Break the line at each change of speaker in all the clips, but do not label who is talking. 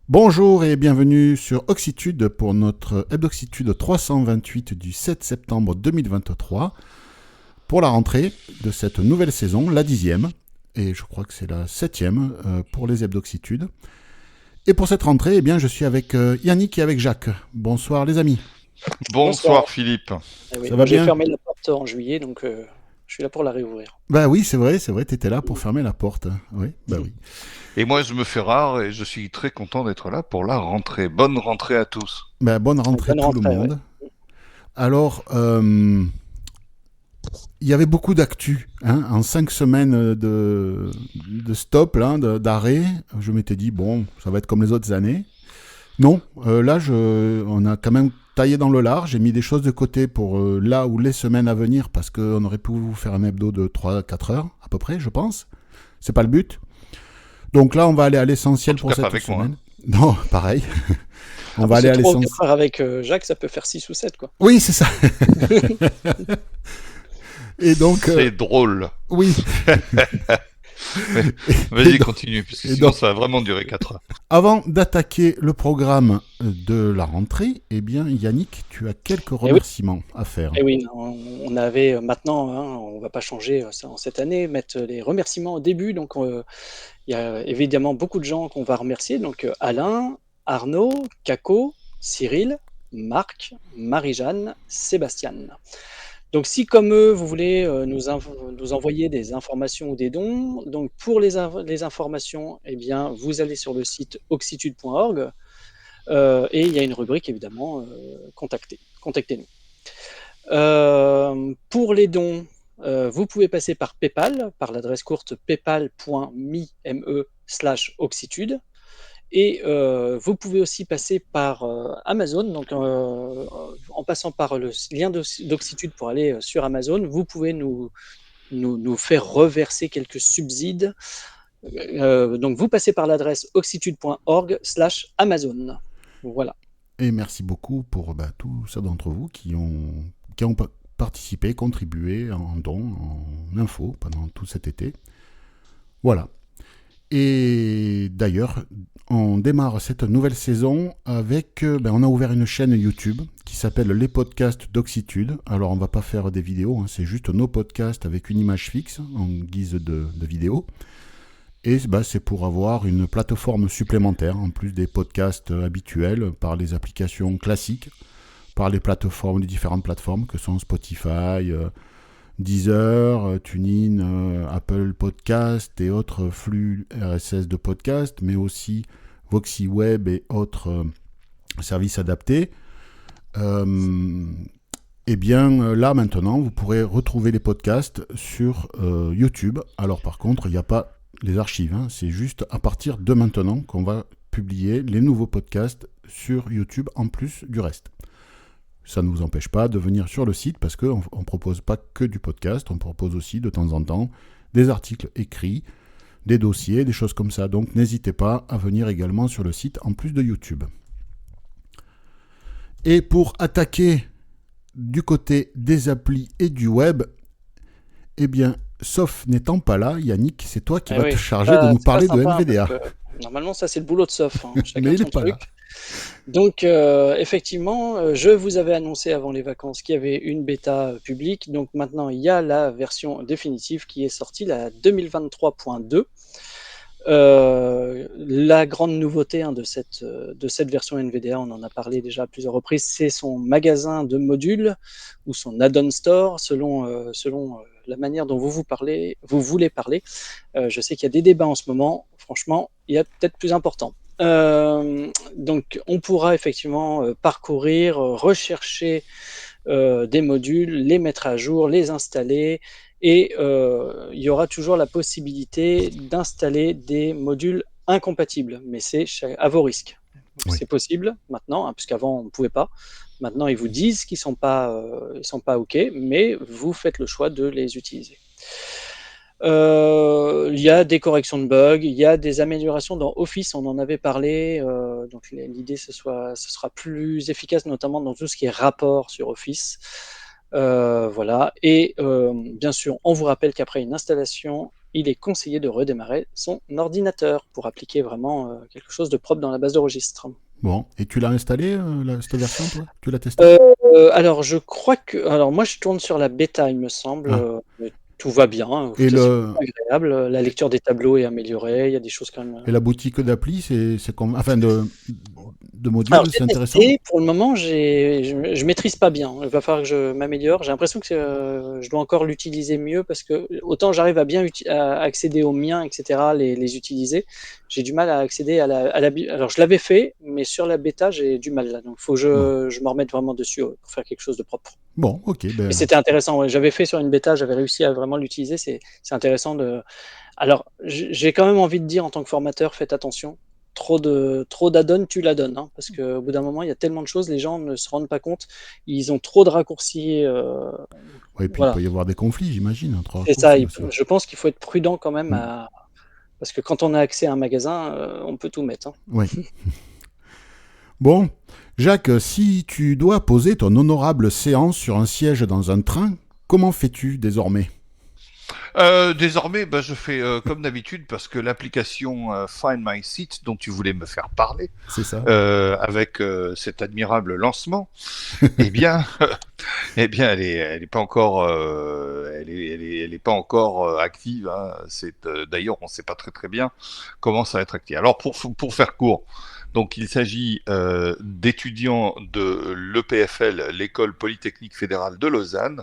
Bonjour et bienvenue sur Oxitude pour notre Hebdoxitude 328 du 7 septembre 2023 pour la rentrée de cette nouvelle saison, la 10e, et je crois que c'est la 7e pour les Hebdoxitudes. Et pour cette rentrée, eh bien, je suis avec Yannick et avec Jacques. Bonsoir les amis.
Bonsoir.
Bonsoir Philippe.
Eh oui,
Ça
moi
va
j'ai
bien?
fermé la porte en juillet, donc je suis là pour la réouvrir.
Bah oui, c'est vrai, t'étais là pour fermer la porte. Oui, bah oui.
Et moi je me fais rare et je suis très content d'être là pour la rentrée. Bonne rentrée à tous.
Bah, bonne rentrée
Bonne
tout le
rentrée, ouais.
monde. Alors, il y avait beaucoup d'actu. En 5 semaines de stop, là, d'arrêt, je m'étais dit, bon, ça va être comme les autres années. Non, là, on a quand même taillé dans le lard. J'ai mis des choses de côté pour là ou les semaines à venir parce qu'on aurait pu vous faire un hebdo de 3-4 heures, à peu près, je pense. C'est pas le but. Donc là, on va aller à
En
l'essentiel
tout
pour
cas pas
cette
avec moi.
semaine. Non, pareil. On
Ah
va
bah
aller
c'est
à
3 ou 4
l'essentiel.
heures avec Jacques, ça peut faire 6 ou 7 quoi.
Oui, c'est ça. Et donc,
C'est drôle.
oui. et,
Vas-y
donc,
continue, puisque
et
sinon
donc,
ça va vraiment durer 4 heures.
Avant d'attaquer le programme de la rentrée, eh bien Yannick, tu as quelques
Et oui,
remerciements à faire.
et oui, on avait maintenant, hein, on va pas changer ça en cette année, mettre les remerciements au début. Donc il y a évidemment beaucoup de gens qu'on va remercier. Donc Alain, Arnaud, Caco, Cyril, Marc, Marie-Jeanne, Sébastien. Donc si comme eux, vous voulez nous envoyer des informations ou des dons, donc pour les informations, eh bien, vous allez sur le site oxitude.org et il y a une rubrique évidemment contacter. Contactez-nous. Pour les dons, vous pouvez passer par PayPal, par l'adresse courte paypal.me/oxitude. Et vous pouvez aussi passer par Amazon, donc en passant par le lien d'Oxitude pour aller sur Amazon, vous pouvez nous faire reverser quelques subsides. Donc vous passez par l'adresse oxitude.org/Amazon. Voilà.
Et merci beaucoup pour tous ceux d'entre vous qui ont participé, contribué en dons, en infos pendant tout cet été. Voilà. Et d'ailleurs, on démarre cette nouvelle saison avec... on a ouvert une chaîne YouTube qui s'appelle Les Podcasts d'Oxitude. Alors, on va pas faire des vidéos, c'est juste nos podcasts avec une image fixe en guise de vidéo. Et c'est pour avoir une plateforme supplémentaire, en plus des podcasts habituels, par les applications classiques, par les plateformes, les différentes plateformes que sont Spotify, Deezer, TuneIn, Apple Podcast et autres flux RSS de podcasts, mais aussi Voxy Web et autres services adaptés. Et bien là maintenant, vous pourrez retrouver les podcasts sur YouTube. Alors par contre, il n'y a pas les archives, c'est juste à partir de maintenant qu'on va publier les nouveaux podcasts sur YouTube en plus du reste. Ça ne vous empêche pas de venir sur le site parce qu'on ne propose pas que du podcast, on propose aussi de temps en temps des articles écrits, des dossiers, des choses comme ça. Donc n'hésitez pas à venir également sur le site en plus de YouTube. Et pour attaquer du côté des applis et du web, eh bien, sauf n'étant pas là, Yannick, c'est toi qui
Eh
vas te
oui,
charger de nous
c'est pas
parler de
sympa parce
NVDA.
que normalement ça c'est le boulot de Sof, hein,
Mais
chacun
il n'est
son
pas là.
truc. Donc effectivement, je vous avais annoncé avant les vacances qu'il y avait une bêta publique. Donc maintenant il y a la version définitive qui est sortie, la 2023.2. La grande nouveauté de cette version NVDA, on en a parlé déjà à plusieurs reprises, c'est son magasin de modules ou son add-on store selon la manière dont vous voulez parler. Je sais qu'il y a des débats en ce moment. Franchement, il y a peut-être plus important. Donc, on pourra effectivement parcourir, rechercher des modules, les mettre à jour, les installer. Et il y aura toujours la possibilité d'installer des modules incompatibles, mais c'est à vos risques. Donc,
Oui.
c'est possible maintenant, puisqu'avant on ne pouvait pas. Maintenant, ils vous disent qu'ils sont pas OK, mais vous faites le choix de les utiliser. Il y a des corrections de bugs, il y a des améliorations dans Office, on en avait parlé. Donc l'idée, ce sera plus efficace, notamment dans tout ce qui est rapport sur Office. Voilà. Et bien sûr, on vous rappelle qu'après une installation, il est conseillé de redémarrer son ordinateur pour appliquer vraiment quelque chose de propre dans la base de registre.
Bon, et tu l'as installé, cette version, toi? Tu l'as testé?
Alors, je crois que. Alors, moi, je tourne sur la bêta, il me semble. Mais tout va bien.
Et
Écoutez, c'est agréable. La lecture des tableaux est améliorée. Il y a des choses quand même.
Et la boutique d'appli, c'est comme. Enfin, de modules,
Alors,
c'est
j'ai
intéressant?
testé. Pour le moment, je maîtrise pas bien. Il va falloir que je m'améliore. J'ai l'impression que je dois encore l'utiliser mieux parce que autant j'arrive à bien à accéder aux miens, etc., les utiliser, j'ai du mal à accéder à la. Alors, je l'avais fait, mais sur la bêta, j'ai du mal là. Donc, il faut que je me remette vraiment dessus pour faire quelque chose de propre.
Bon, ok.
Mais c'était intéressant. Ouais. J'avais fait sur une bêta, j'avais réussi à vraiment l'utiliser. C'est intéressant de. Alors, j'ai quand même envie de dire en tant que formateur, faites attention. Trop d'add-ons, tu la donnes. Hein, parce qu'au bout d'un moment, il y a tellement de choses, les gens ne se rendent pas compte. Ils ont trop de raccourcis.
Oui, puis
voilà.
il peut y avoir des conflits, j'imagine, entre
C'est ça.
raccourcis aussi.
Je pense qu'il faut être prudent quand même. Parce que quand on a accès à un magasin, on peut tout mettre. Hein.
Oui. Bon, Jacques, si tu dois poser ton honorable séance sur un siège dans un train, comment fais-tu désormais?
Désormais, je fais comme d'habitude parce que l'application Find My Seat dont tu voulais me faire parler,
C'est ça.
avec cet admirable lancement, eh bien, elle est pas encore, elle est pas encore active. Hein. D'ailleurs, on ne sait pas très bien comment ça va être actif. Alors pour faire court. Donc, il s'agit d'étudiants de l'EPFL, l'École Polytechnique Fédérale de Lausanne,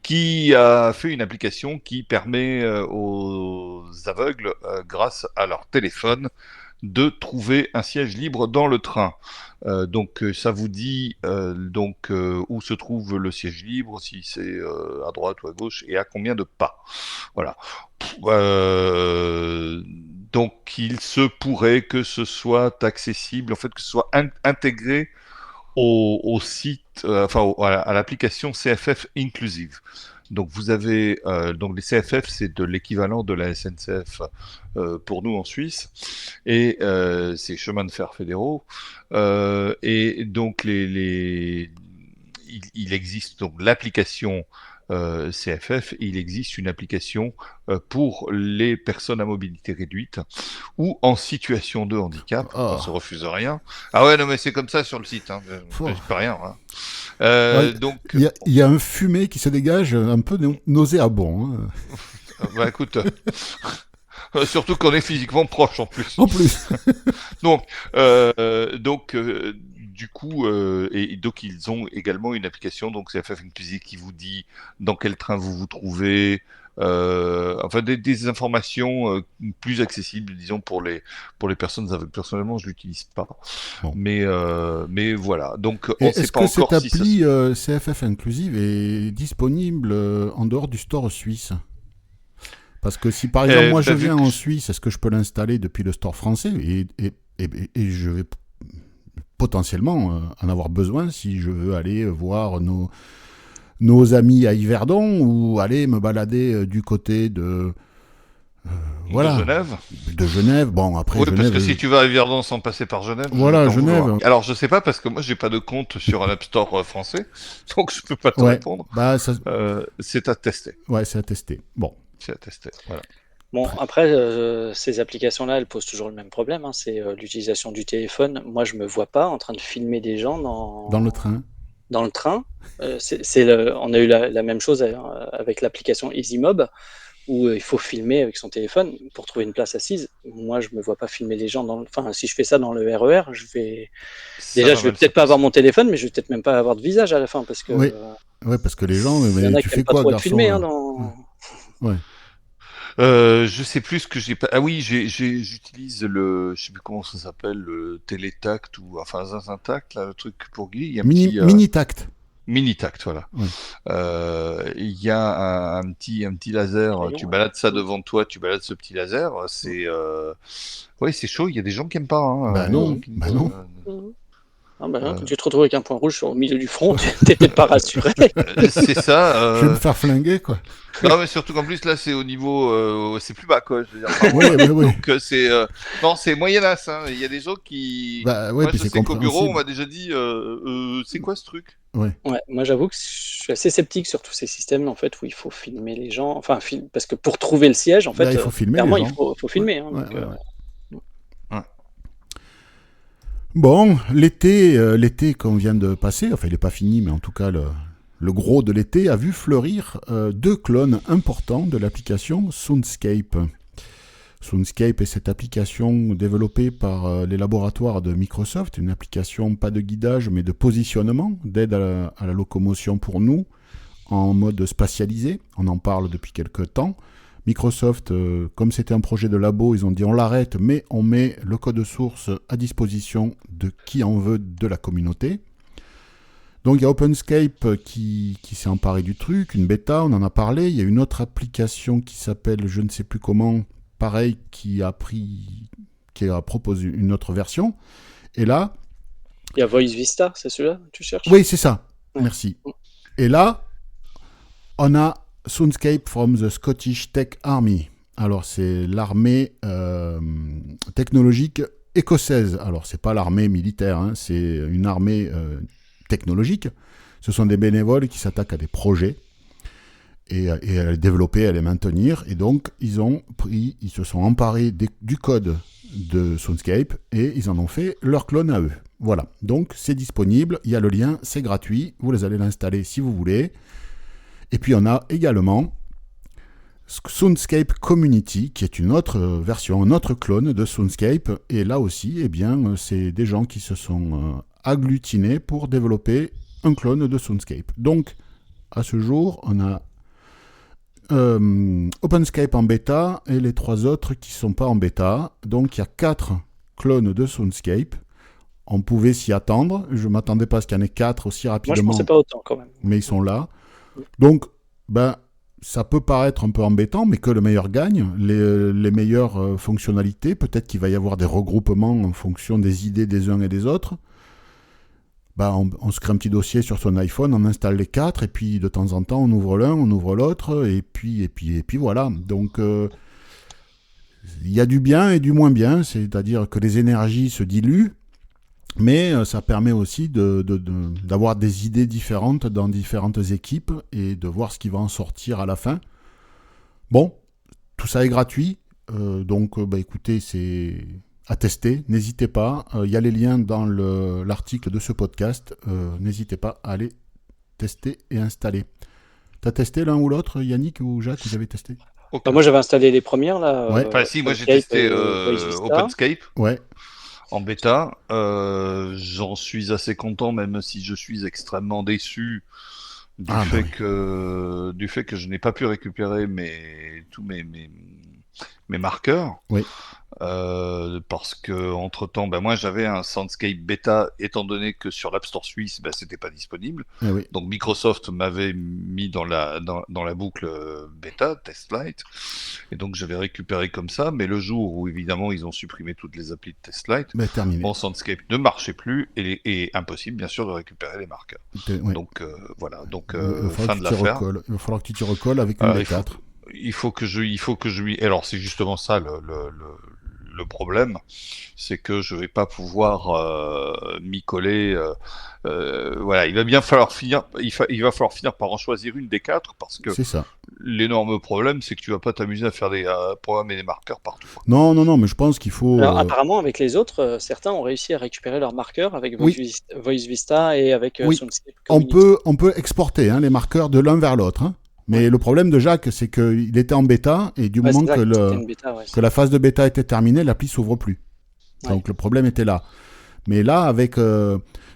qui a fait une application qui permet aux aveugles, grâce à leur téléphone, de trouver un siège libre dans le train. Donc ça vous dit où se trouve le siège libre, si c'est à droite ou à gauche, et à combien de pas. Voilà. Donc il se pourrait que ce soit accessible, en fait que ce soit intégré au site, à l'application CFF Inclusive. Donc vous avez donc les CFF, c'est de l'équivalent de la SNCF pour nous en Suisse, et c'est chemins de fer fédéraux. Et donc il existe donc l'application CFF, et il existe une application pour les personnes à mobilité réduite ou en situation de handicap. On ne se refuse rien. Ah ouais, non mais c'est comme ça sur le site. Hein. Je peux rien. Hein. Donc
il y a un fumet qui se dégage un peu nauséabond. Hein.
Écoute. Surtout qu'on est physiquement proche en plus.
En plus.
Du coup, et donc ils ont également une application, donc CFF Inclusive, qui vous dit dans quel train vous vous trouvez, des informations plus accessibles, disons, pour les personnes aveugles. Personnellement, je l'utilise pas, bon. mais voilà. Donc, on sait pas encore
si cette appli CFF Inclusive est disponible en dehors du store suisse? Parce que si par exemple moi je viens en Suisse, est-ce que je peux l'installer depuis le store français et je vais potentiellement en avoir besoin si je veux aller voir nos amis à Yverdon ou aller me balader du côté de
Genève.
De Genève. Bon, après
Genève,
parce
que si tu vas à Yverdon sans passer par Genève.
Voilà, Genève.
Alors je sais pas parce que moi j'ai pas de compte sur un App Store français, donc je peux pas te répondre. C'est à tester.
Ouais, c'est à tester. Bon.
C'est à tester. Voilà.
Bon, après, ces applications-là, elles posent toujours le même problème. Hein, c'est l'utilisation du téléphone. Moi, je me vois pas en train de filmer des gens
dans le train.
Dans le train. On a eu la même chose avec l'application EasyMob, où il faut filmer avec son téléphone pour trouver une place assise. Moi, je me vois pas filmer les gens Enfin, si je fais ça dans le RER, je vais peut-être pas avoir mon téléphone, mais je vais peut-être même pas avoir de visage à la fin, parce que.
Oui, parce que les gens.
Tu fais quoi, garçon? Filmer, hein,
Ouais.
Je sais plus ce que j'ai pas. Ah oui, j'utilise je sais plus comment ça s'appelle, le Télétact ou Zintact, là, le truc pour Guy. Il y a
Minitact.
Minitact, voilà. Ouais. Il y a un petit laser. Tu balades ça devant toi, tu balades ce petit laser. C'est c'est chaud. Il y a des gens qui aiment pas. Hein,
non.
Quand tu te retrouves avec un point rouge au milieu du front, tu n'étais pas rassuré.
C'est ça.
Je vais me faire flinguer, quoi.
Non, mais surtout qu'en plus, là, c'est au niveau. C'est plus bas, quoi. Je veux dire, par
Oui, oui, oui.
Donc, c'est. Non, c'est moyenasse. Hein. Il y a des gens qui.
Bah, ouais,
Moi,
puis
je
c'est
sais qu'au bureau, on
compréhensible.
m'a déjà dit c'est quoi ce truc?
Ouais.
Ouais, moi j'avoue que je suis assez sceptique sur tous ces systèmes en fait où il faut filmer les gens, enfin parce que pour trouver le siège en fait,
Là, il faut filmer
clairement
les
il
gens.
faut filmer. Hein,
Ouais,
donc,
ouais, ouais.
Ouais.
Bon, l'été qu'on vient de passer, enfin il n'est pas fini, mais en tout cas le gros de l'été a vu fleurir 2 clones importants de l'application Soundscape. Soundscape est cette application développée par les laboratoires de Microsoft, une application pas de guidage mais de positionnement, d'aide à la locomotion pour nous, en mode spatialisé. On en parle depuis quelques temps. Microsoft, comme c'était un projet de labo, ils ont dit on l'arrête, mais on met le code source à disposition de qui en veut de la communauté. Donc il y a OpenScape qui s'est emparé du truc, une bêta, on en a parlé. Il y a une autre application qui s'appelle, je ne sais plus comment, pareil, qui a proposé une autre version. Et là...
Il y a Voice Vista, c'est celui-là que tu cherches?
Oui, c'est ça.
Ouais.
Merci. Et là, on a Soundscape from the Scottish Tech Army. Alors, c'est l'armée technologique écossaise. Alors, c'est pas l'armée militaire, hein, c'est une armée technologique. Ce sont des bénévoles qui s'attaquent à des projets et à les développer, à les maintenir. Et donc, ils se sont emparés du code de Soundscape et ils en ont fait leur clone à eux. Voilà. Donc, c'est disponible. Il y a le lien, c'est gratuit. Vous allez l'installer si vous voulez. Et puis on a également Soundscape Community, qui est une autre version, un autre clone de Soundscape. Et là aussi, eh bien, c'est des gens qui se sont agglutinés pour développer un clone de Soundscape. Donc, à ce jour, on a OpenScape en bêta et les 3 autres qui ne sont pas en bêta. Donc, il y a 4 clones de Soundscape. On pouvait s'y attendre. Je ne m'attendais pas à ce qu'il y en ait 4 aussi rapidement.
Moi, je ne pensais pas autant quand même.
Mais ils sont là. Donc, ça peut paraître un peu embêtant, mais que le meilleur gagne. Les meilleures fonctionnalités, peut-être qu'il va y avoir des regroupements en fonction des idées des uns et des autres. On se crée un petit dossier sur son iPhone, on installe les 4, et puis de temps en temps, on ouvre l'un, on ouvre l'autre, et puis voilà. Donc, il y a du bien et du moins bien, c'est-à-dire que les énergies se diluent, mais ça permet aussi d'avoir des idées différentes dans différentes équipes et de voir ce qui va en sortir à la fin. Bon, tout ça est gratuit, donc écoutez, c'est à tester, n'hésitez pas. Il y a les liens dans l'article de ce podcast, n'hésitez pas à aller tester et installer. T'as testé l'un ou l'autre, Yannick ou Jacques, vous avez testé?
Okay.
Moi j'avais installé les premières là.
Ouais.
Enfin, si, moi j'ai testé OpenScape.
Ouais.
En bêta, j'en suis assez content, même si je suis extrêmement déçu du fait que je n'ai pas pu récupérer tous mes marqueurs.
Oui.
Parce que entre temps, moi j'avais un Soundscape bêta, étant donné que sur l'App Store suisse, c'était pas disponible.
Oui.
Donc Microsoft m'avait mis dans la boucle bêta, TestLite, et donc j'avais récupéré comme ça. Mais le jour où évidemment ils ont supprimé toutes les applis de TestLite, mon Soundscape ne marchait plus et impossible bien sûr de récupérer les marqueurs.
Ouais.
Donc voilà, donc
fin de l'affaire. Il va falloir que tu t'y recolles avec une B4.
Il faut que je lui. Alors c'est justement ça le problème, c'est que je vais pas pouvoir m'y coller. Voilà, il va falloir finir par en choisir une des 4 parce que
c'est ça.
L'énorme problème, c'est que tu vas pas t'amuser à faire programmer des marqueurs partout.
Non, mais je pense qu'il faut.
Alors apparemment, avec les autres, certains ont réussi à récupérer leurs marqueurs avec Voice Vista et avec Soundscape Community.
On peut exporter les marqueurs de l'un vers l'autre. Hein. Mais le problème de Jacques, c'est qu'il était en bêta, et du moment que la phase de bêta était terminée, l'appli s'ouvre plus. Donc le problème était là. Mais là,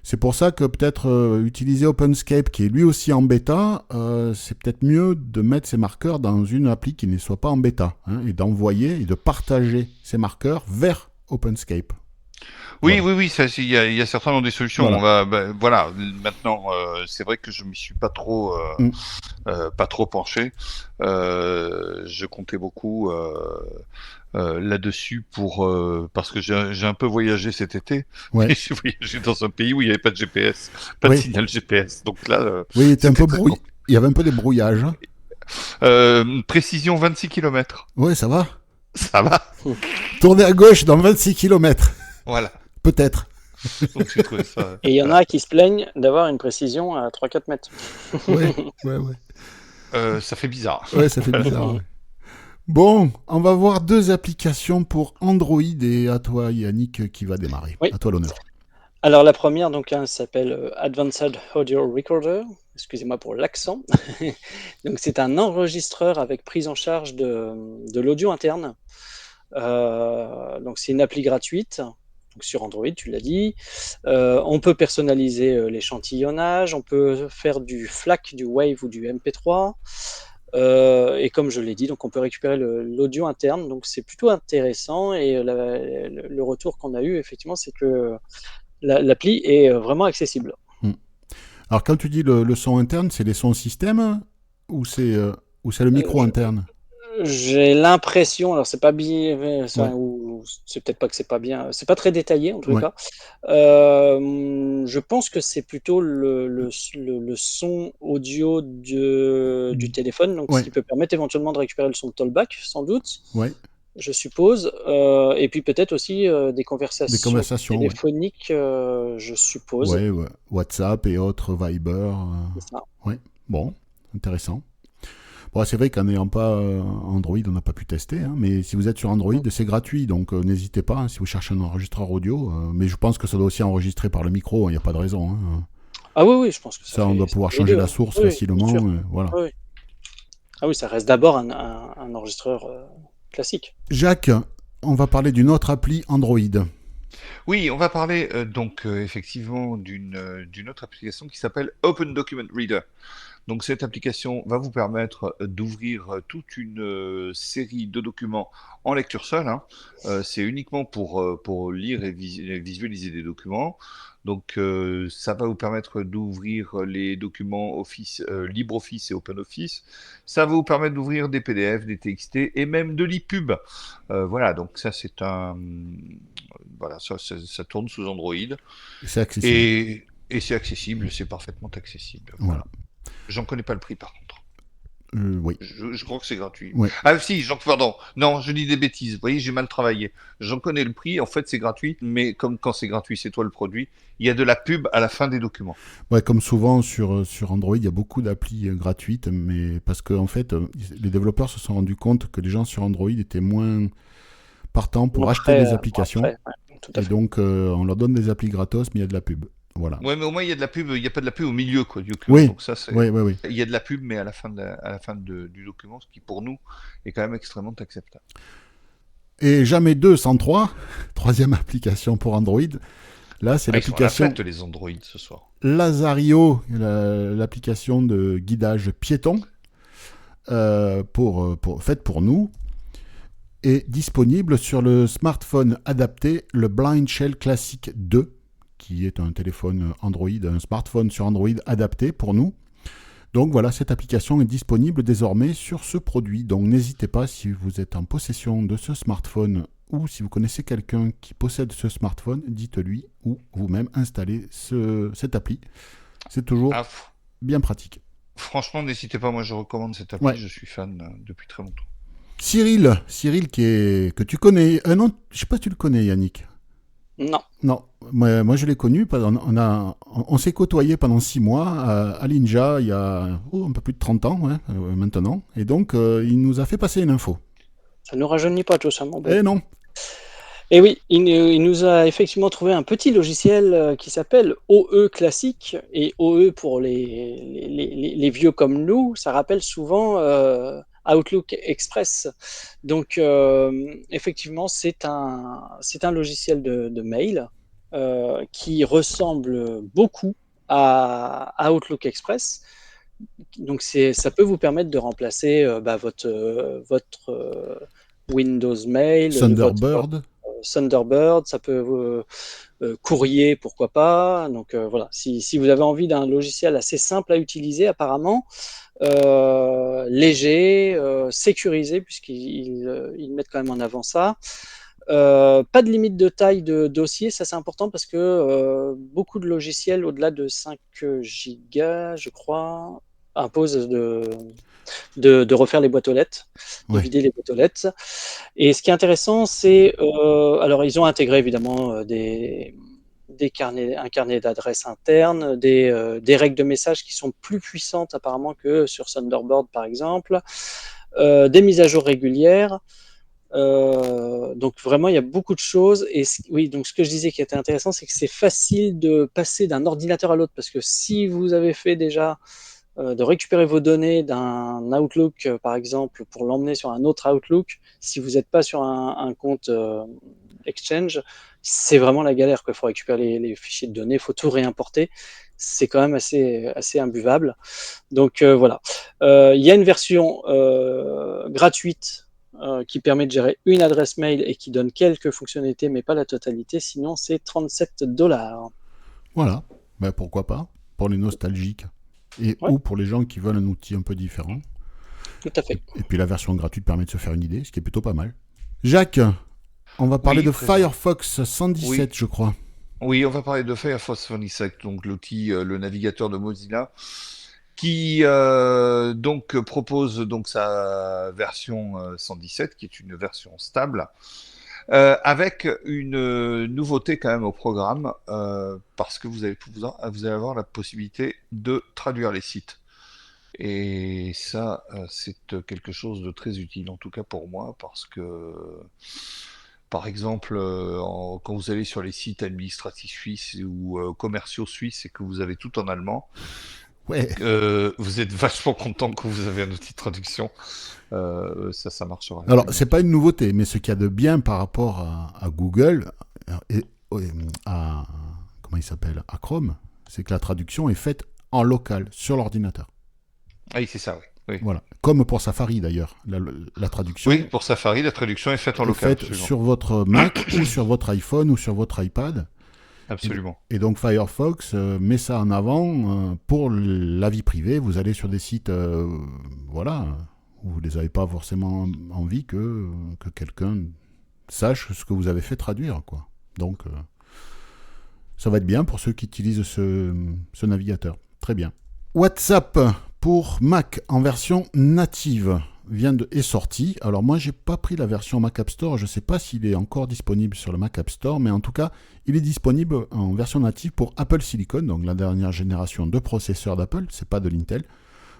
c'est pour ça que peut-être utiliser OpenScape, qui est lui aussi en bêta, c'est peut-être mieux de mettre ses marqueurs dans une appli qui ne soit pas en bêta, et d'envoyer et de partager ces marqueurs vers OpenScape.
Oui,
Voilà.
oui, il y a certainement des solutions.
Voilà.
On va, voilà. Maintenant, c'est vrai que je m'y suis
Mm.
pas trop penché. Je comptais beaucoup là-dessus parce que j'ai un peu voyagé cet été.
Ouais.
Et j'ai voyagé dans un pays où il n'y avait pas de GPS, pas de
Oui.
signal GPS. Donc là,
Oui, il était un
c'était
peu
très
brouillé.
compliqué.
Il y avait un peu des brouillages.
Précision 26 km.
Oui, ça va.
Ça va.
Tourner à gauche dans 26 kilomètres.
Voilà.
Peut-être.
Donc j'ai trouvé ça.
Et il y en
Voilà.
a qui se plaignent d'avoir une précision à 3-4 mètres.
Ouais, ouais, ouais.
Ça fait bizarre.
Ouais, ça fait bizarre. Ouais. Bon, on va voir 2 applications pour Android et à toi, Yannick, qui va démarrer.
Oui.
À toi l'honneur.
Alors la première donc s'appelle Advanced Audio Recorder. Excusez-moi pour l'accent. Donc c'est un enregistreur avec prise en charge de l'audio interne. Donc c'est une appli gratuite. Donc sur Android, tu l'as dit. On peut personnaliser l'échantillonnage, on peut faire du FLAC, du Wave ou du MP3. Et comme je l'ai dit, donc on peut récupérer l'audio interne. Donc c'est plutôt intéressant. Et le retour qu'on a eu, effectivement, c'est que l'appli est vraiment accessible.
Alors, quand tu dis le son interne, c'est les sons système ou c'est le micro interne?
J'ai l'impression, alors c'est pas bien,
Ouais.
ou c'est peut-être pas que c'est pas bien, c'est pas très détaillé en tout
Ouais.
cas. Je pense que c'est plutôt le son audio du téléphone, donc ce
Ouais.
qui peut permettre éventuellement de récupérer le son de Tollback, sans doute,
Ouais.
je suppose. Et puis peut-être aussi des
Des
conversations
conversations, ouais.
téléphoniques, je suppose.
Ouais, ouais. WhatsApp et autres, Viber.
C'est ça.
Ouais. Bon, intéressant. Bon, c'est vrai qu'en n'ayant pas Android, on n'a pas pu tester, hein, mais si vous êtes sur Android,
Mm.
c'est gratuit, donc n'hésitez pas hein, si vous cherchez un enregistreur audio. Mais je pense que ça doit aussi enregistrer par le micro, il n'y a pas de raison. Hein.
Ah oui, oui, je pense que
Ça, on doit
ça
pouvoir
fait les
changer
deux,
la
hein.
source
Oui, oui, bien sûr.
facilement. Voilà.
Oui, oui. Ah oui, ça reste d'abord un enregistreur classique.
Jacques, on va parler d'une autre appli Android.
Oui, on va parler effectivement d'une autre application qui s'appelle Open Document Reader. Donc cette application va vous permettre d'ouvrir toute une série de documents en lecture seule. Hein. C'est uniquement pour lire et visualiser des documents. Donc ça va vous permettre d'ouvrir les documents Office, LibreOffice et OpenOffice. Ça va vous permettre d'ouvrir des PDF, des TXT et même de l'EPUB. Voilà, donc ça c'est voilà, ça tourne sous Android
C'est accessible.
et c'est accessible, c'est parfaitement accessible.
Voilà.
J'en connais pas le prix par contre.
Oui.
Je crois que c'est gratuit.
Ouais.
Ah si, pardon. Non, je dis des bêtises. Vous voyez, j'ai mal travaillé. J'en connais le prix. En fait, c'est gratuit. Mais comme quand c'est gratuit, c'est toi le produit. Il y a de la pub à la fin des documents.
Ouais, comme souvent sur Android, il y a beaucoup d'applis gratuites, mais parce que en fait, les développeurs se sont rendus compte que les gens sur Android étaient moins partants pour acheter des applications.
Ouais, tout à
Et
fait.
donc, on leur donne des applis gratos, mais il y a de la pub. Voilà.
Ouais, mais au moins il y a de la pub. Il n'y a pas de la pub au milieu, quoi, du document.
Oui.
Donc ça, c'est.
Oui, oui, oui.
Il y a de la pub, mais à la fin du document, ce qui pour nous est quand même extrêmement acceptable.
Et jamais 2 sans 3. Troisième application pour Android. Là, c'est
Ils sont à la
l'application
fête, les Android ce soir.
Lazario, l'application de guidage piéton, faite pour nous, est disponible sur le smartphone adapté, le Blind Shell Classic 2, qui est un téléphone Android, un smartphone sur Android adapté pour nous. Donc voilà, cette application est disponible désormais sur ce produit. Donc n'hésitez pas, si vous êtes en possession de ce smartphone ou si vous connaissez quelqu'un qui possède ce smartphone, dites-lui ou vous-même installez cette appli. C'est toujours bien pratique.
Franchement, n'hésitez pas, moi je recommande cette appli, je suis fan depuis très longtemps.
Cyril que tu connais. Non, je sais pas si tu le connais, Yannick.
Non.
Non, moi je l'ai connu. On s'est côtoyé pendant 6 mois à Linja il y a un peu plus de 30 ans maintenant. Et donc il nous a fait passer une info.
Ça ne nous rajeunit pas tout ça, mon bon.
Eh non.
Et oui, il nous a effectivement trouvé un petit logiciel qui s'appelle OE Classique. Et OE pour les vieux comme nous, ça rappelle souvent Outlook Express. Donc effectivement, c'est un logiciel de mail qui ressemble beaucoup à Outlook Express. Donc ça peut vous permettre de remplacer votre Windows Mail,
Thunderbird.
Thunderbird, ça peut Courrier, pourquoi pas. Donc voilà, si vous avez envie d'un logiciel assez simple à utiliser, apparemment, léger, sécurisé, puisqu'ils mettent quand même en avant ça. Pas de limite de taille de dossier, ça c'est important parce que beaucoup de logiciels au-delà de 5 gigas, je crois, imposent de refaire les boîtes aux lettres, de
Ouais.
vider les boîtes aux lettres. Et ce qui est intéressant, c'est alors ils ont intégré évidemment un carnet d'adresses interne, des règles de messages qui sont plus puissantes apparemment que sur Thunderbird par exemple, des mises à jour régulières. Donc vraiment, il y a beaucoup de choses. Et oui, donc ce que je disais qui était intéressant, c'est que c'est facile de passer d'un ordinateur à l'autre parce que si vous avez fait déjà de récupérer vos données d'un Outlook, par exemple, pour l'emmener sur un autre Outlook, si vous n'êtes pas sur un compte Exchange, c'est vraiment la galère. Il faut récupérer les fichiers de données, il faut tout réimporter. C'est quand même assez imbuvable. Donc voilà. Il y a une version gratuite qui permet de gérer une adresse mail et qui donne quelques fonctionnalités, mais pas la totalité. Sinon, c'est 37 $.
Voilà. Ben, pourquoi pas? Pour les nostalgiques.
Ouais,
Ou pour les gens qui veulent un outil un peu différent.
tout à fait.
Et puis la version gratuite permet de se faire une idée, ce qui est plutôt pas mal. Jacques, on va parler
Oui,
de
président.
Firefox 117,
Oui,
je crois.
oui, on va parler de Firefox 27, donc l'outil, le navigateur de Mozilla, qui donc propose donc sa version 117, qui est une version stable, avec une nouveauté quand même au programme, parce que vous allez avoir la possibilité de traduire les sites. Et ça, c'est quelque chose de très utile, en tout cas pour moi, parce que, par exemple, quand vous allez sur les sites administratifs suisses ou commerciaux suisses et que vous avez tout en allemand,
Ouais.
vous êtes vachement content que vous avez un outil de traduction. Ça marchera
Alors,
très bien
c'est pas
dessus.
une nouveauté, mais ce qu'il y a de bien par rapport à Google et à comment il s'appelle, à Chrome, c'est que la traduction est faite en local sur l'ordinateur.
Ah oui, c'est ça, oui. Oui.
Voilà. Comme pour Safari d'ailleurs, la
Oui,
traduction
pour Safari, la traduction est faite en
est
local,
faite
absolument.
sur votre Mac ou sur votre iPhone ou sur votre iPad. Et,
Absolument.
et donc Firefox met ça en avant pour la vie privée. Vous allez sur des sites, voilà, où vous les avez pas forcément envie que quelqu'un sache ce que vous avez fait traduire, quoi. Donc ça va être bien pour ceux qui utilisent ce navigateur. Très bien. WhatsApp pour Mac en version native est sorti. Alors moi j'ai pas pris la version Mac App Store, je sais pas s'il est encore disponible sur le Mac App Store, mais en tout cas il est disponible en version native pour Apple Silicon, donc la dernière génération de processeurs d'Apple, c'est pas de l'Intel.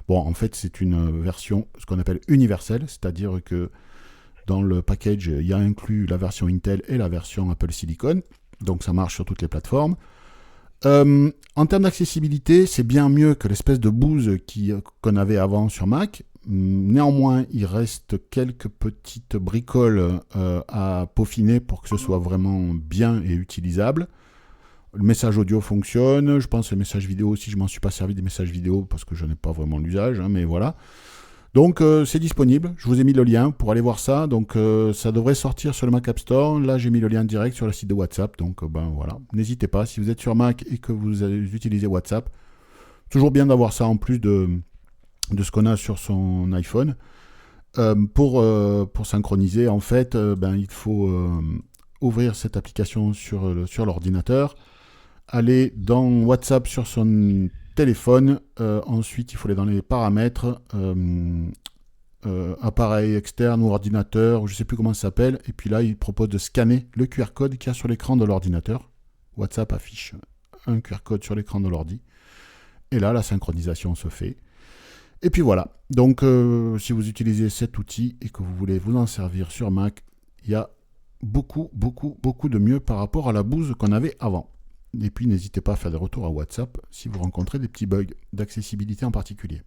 Bon, en fait c'est une version ce qu'on appelle universelle, c'est-à-dire que dans le package il y a inclus la version Intel et la version Apple Silicon, donc ça marche sur toutes les plateformes. En termes d'accessibilité, c'est bien mieux que l'espèce de bouse qu'on avait avant sur Mac. Néanmoins, il reste quelques petites bricoles à peaufiner pour que ce soit vraiment bien et utilisable. Le message audio fonctionne, je pense que les messages vidéo aussi, je m'en suis pas servi des messages vidéo parce que je n'ai pas vraiment l'usage, hein, mais voilà. Donc c'est disponible, je vous ai mis le lien pour aller voir ça, donc ça devrait sortir sur le Mac App Store, là j'ai mis le lien direct sur le site de WhatsApp, donc ben voilà, n'hésitez pas, si vous êtes sur Mac et que vous utilisez WhatsApp, toujours bien d'avoir ça en plus de ce qu'on a sur son iPhone. Pour synchroniser, en fait, ben, il faut ouvrir cette application sur l'ordinateur, aller dans WhatsApp sur son téléphone, ensuite il faut aller dans les paramètres, appareil externe ou ordinateur, ou je ne sais plus comment ça s'appelle, et puis là il propose de scanner le QR code qu'il y a sur l'écran de l'ordinateur. WhatsApp affiche un QR code sur l'écran de l'ordi, et là la synchronisation se fait. Et puis voilà, donc si vous utilisez cet outil et que vous voulez vous en servir sur Mac, il y a beaucoup de mieux par rapport à la bouse qu'on avait avant. Et puis n'hésitez pas à faire des retours à WhatsApp si vous rencontrez des petits bugs d'accessibilité en particulier.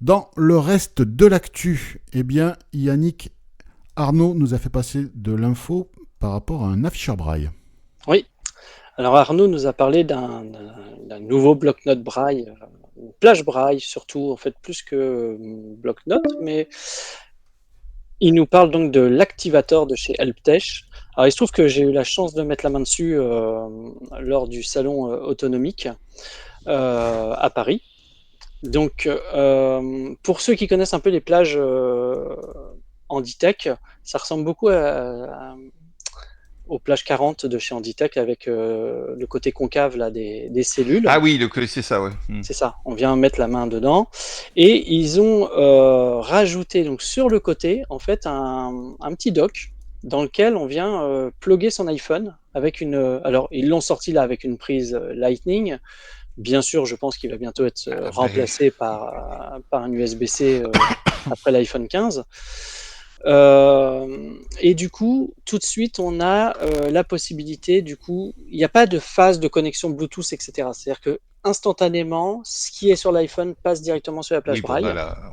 Dans le reste de l'actu, eh bien Yannick Arnaud nous a fait passer de l'info par rapport à un afficheur braille.
Oui. Alors Arnaud nous a parlé d'un nouveau bloc-notes braille, une plage braille surtout, en fait plus que bloc-notes, mais Il nous parle donc de l'activator de chez Helptech. Alors, il se trouve que j'ai eu la chance de mettre la main dessus lors du salon autonomique à Paris. Donc, pour ceux qui connaissent un peu les plages Handytech, ça ressemble beaucoup aux plages 40 de chez Handytech avec le côté concave là, des cellules.
Ah oui, c'est ça, ouais.
C'est ça, on vient mettre la main dedans. Et ils ont rajouté donc, sur le côté en fait, un petit dock dans lequel on vient plugger son iPhone avec une. Alors, ils l'ont sorti là avec une prise Lightning. Bien sûr, je pense qu'il va bientôt être remplacé par un USB-C après l'iPhone 15. Et du coup, tout de suite, on a la possibilité, du coup, il n'y a pas de phase de connexion Bluetooth, etc. C'est-à-dire que instantanément, ce qui est sur l'iPhone passe directement sur la plage
Oui,
Braille.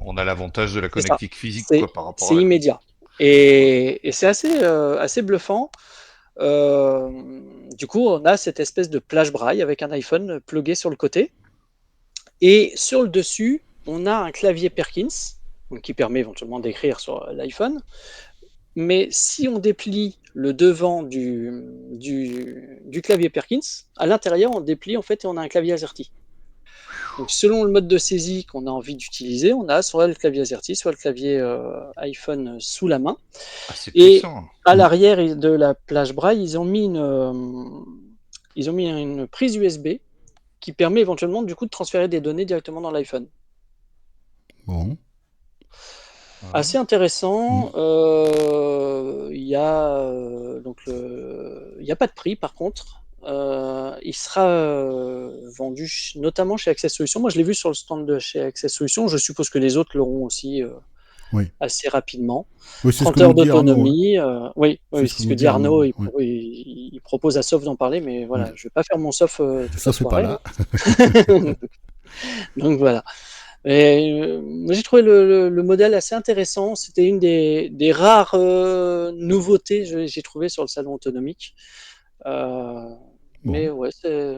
on a l'avantage de la
C'est ça.
connectique physique
C'est
quoi, par rapport
c'est
à la.
immédiat. Et c'est assez bluffant. Du coup, on a cette espèce de plage Braille avec un iPhone plugué sur le côté. Et sur le dessus, on a un clavier Perkins, donc qui permet éventuellement d'écrire sur l'iPhone. Mais si on déplie le devant du clavier Perkins, à l'intérieur, on déplie en fait et on a un clavier AZERTY. Donc, selon le mode de saisie qu'on a envie d'utiliser, on a soit le clavier AZERTY, soit le clavier iPhone sous la main.
Ah, c'est
Et
puissant.
à l'arrière de la plage Braille, ils ont mis une prise USB qui permet éventuellement du coup de transférer des données directement dans l'iPhone.
Bon.
Assez intéressant.
Mm.
Il y a pas de prix par contre. Il sera vendu notamment chez Access Solutions. Moi, je l'ai vu sur le stand de chez Access Solutions. Je suppose que les autres l'auront aussi
Oui.
assez rapidement.
Oui, c'est ce
30
que
heures
nous dit Arnaud. Hein.
d'autonomie. Oui,
C'est
c'est ce que dit Arnaud. Il propose à Sof d'en parler, mais voilà,
Ouais.
je vais pas faire mon Sof toute
Ça
la
se fait pas
soirée.
là.
Donc voilà. Et j'ai trouvé le modèle assez intéressant. C'était une des rares nouveautés que j'ai trouvé sur le salon autonomique. Mais
Bon.
ouais, c'est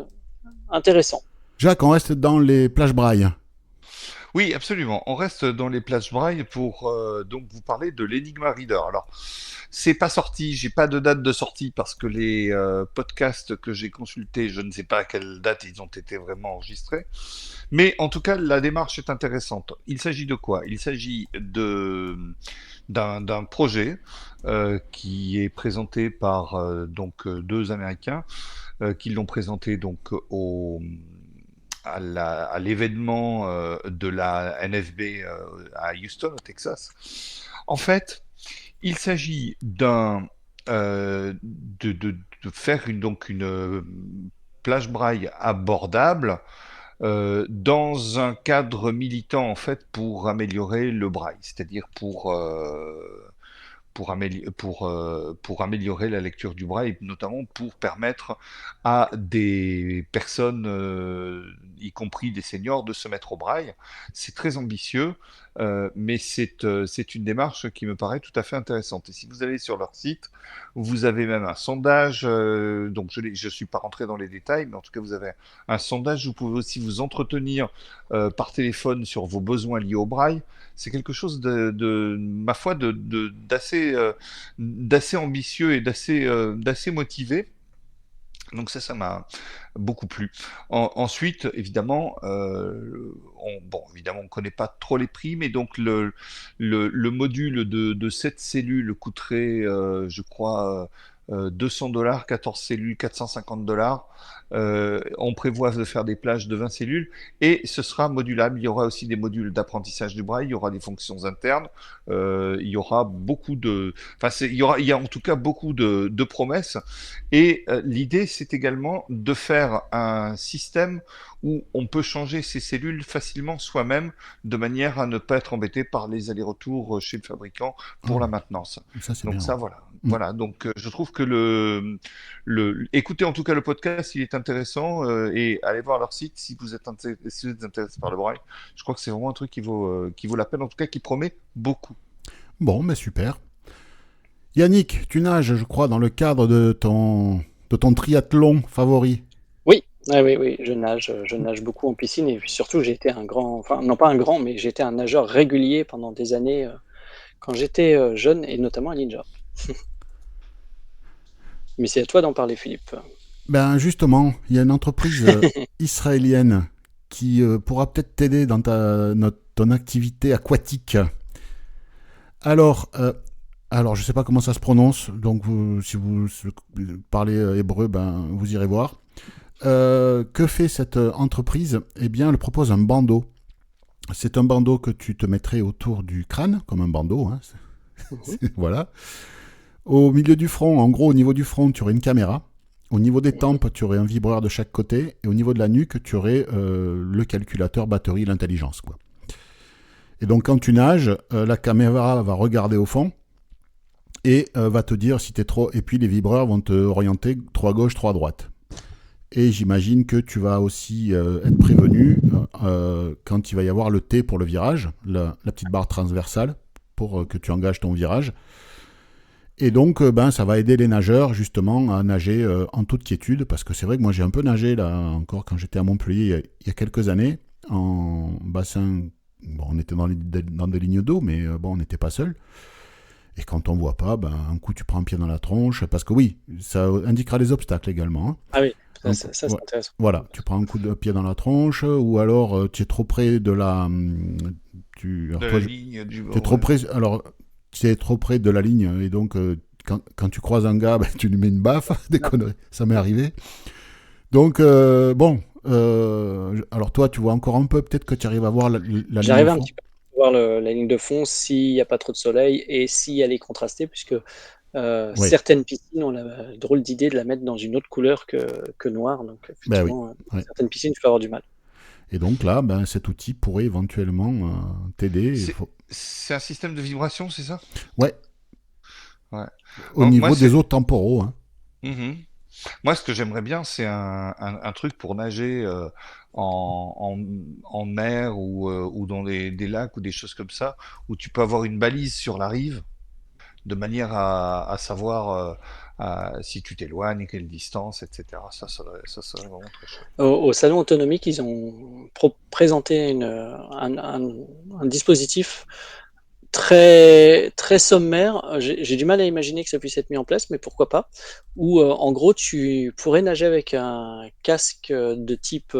intéressant.
Jacques, on reste dans les plages Braille.
Oui, absolument. On reste dans les plages Braille pour donc vous parler de l'Enigma Reader. Alors, c'est pas sorti, j'ai pas de date de sortie parce que les podcasts que j'ai consultés, je ne sais pas à quelle date ils ont été vraiment enregistrés. Mais en tout cas, la démarche est intéressante. Il s'agit de quoi? Il s'agit d'un projet qui est présenté par deux Américains qui l'ont présenté donc à l'événement de la NFB à Houston, au Texas. En fait, il s'agit de faire une plage Braille abordable dans un cadre militant en fait pour améliorer le braille, c'est-à-dire pour améliorer la lecture du braille, notamment pour permettre à des personnes, y compris des seniors, de se mettre au braille. C'est très ambitieux, mais c'est une démarche qui me paraît tout à fait intéressante. Et si vous allez sur leur site, vous avez même un sondage, donc je suis pas rentré dans les détails, mais en tout cas vous avez un sondage, vous pouvez aussi vous entretenir par téléphone sur vos besoins liés au braille. C'est quelque chose ma foi, d'assez ambitieux et d'assez motivé. Donc ça m'a beaucoup plu. Ensuite, évidemment, évidemment, on connaît pas trop les prix, mais donc le module de 7 cellules coûterait, je crois, $200, 14 cellules, $450. On prévoit de faire des plages de 20 cellules et ce sera modulable. Il y aura aussi des modules d'apprentissage du braille, il y aura des fonctions internes, il y aura beaucoup de, il y a en tout cas beaucoup de promesses. Et l'idée, c'est également de faire un système où on peut changer ces cellules facilement soi-même, de manière à ne pas être embêté par les allers-retours chez le fabricant pour la maintenance.
Ça, c'est
Donc
bien.
ça, voilà. Voilà, donc je trouve que écoutez en tout cas le podcast, il est intéressant et allez voir leur site si vous êtes intéressé par le braille. Je crois que c'est vraiment un truc qui vaut la peine, en tout cas qui promet beaucoup.
Bon, mais super. Yannick, tu nages, je crois, dans le cadre de ton triathlon favori.
Oui, oui, je nage beaucoup en piscine et puis surtout j'ai été un grand, enfin non pas un grand, mais j'ai été un nageur régulier pendant des années quand j'étais jeune, et notamment un ninja. Mais c'est à toi d'en parler, Philippe.
Ben justement, il y a une entreprise israélienne qui pourra peut-être t'aider dans ton activité aquatique. Alors, je ne sais pas comment ça se prononce, donc si vous parlez hébreu, ben, vous irez voir. Que fait cette entreprise? Eh bien, elle propose un bandeau. C'est un bandeau que tu te mettrais autour du crâne, comme un bandeau. Hein. Voilà. Au milieu du front, en gros, au niveau du front, tu aurais une caméra. Au niveau des tempes, tu aurais un vibreur de chaque côté. Et au niveau de la nuque, tu aurais le calculateur, batterie, l'intelligence, quoi. Et donc, quand tu nages, la caméra va regarder au fond et va te dire si tu es trop... Et puis, les vibreurs vont te orienter trop à gauche, trop à droite. Et j'imagine que tu vas aussi être prévenu quand il va y avoir le T pour le virage, la petite barre transversale pour que tu engages ton virage. Et donc, ça va aider les nageurs justement à nager en toute quiétude, parce que c'est vrai que moi j'ai un peu nagé là encore quand j'étais à Montpellier il y a quelques années en bassin. Bon, on était dans des lignes d'eau, mais on n'était pas seul. Et quand on voit pas, un coup tu prends un pied dans la tronche, parce que oui, ça indiquera les obstacles également. Hein.
Ah oui.
Donc,
ça c'est intéressant.
Voilà, tu prends un coup de pied dans la tronche, ou alors tu es trop près de la... Tu es trop près, alors, tu es trop près de la ligne, et donc quand tu croises un gars, tu lui mets une baffe, des conneries, ça m'est arrivé. Donc, alors toi, tu vois encore un peu, peut-être que tu arrives à voir la ligne de fond.
J'arrive un petit peu à voir la ligne de fond s'il n'y a pas trop de soleil et si elle est contrastée, puisque...
Oui.
Certaines piscines ont la drôle d'idée de la mettre dans une autre couleur que noire, donc effectivement, certaines piscines, tu peux avoir du mal.
Et donc là, cet outil pourrait éventuellement t'aider.
C'est un système de vibration, c'est ça?
Ouais. Au
Donc,
niveau des eaux temporaux. Hein.
Moi, ce que j'aimerais bien, c'est un truc pour nager en mer ou dans des lacs ou des choses comme ça, où tu peux avoir une balise sur la rive, de manière à savoir si tu t'éloignes, quelle distance, etc. Ça serait vraiment très chouette.
Au salon autonomique, ils ont présenté un dispositif très, très sommaire. J'ai du mal à imaginer que ça puisse être mis en place, mais pourquoi pas. Où, en gros, tu pourrais nager avec un casque de type...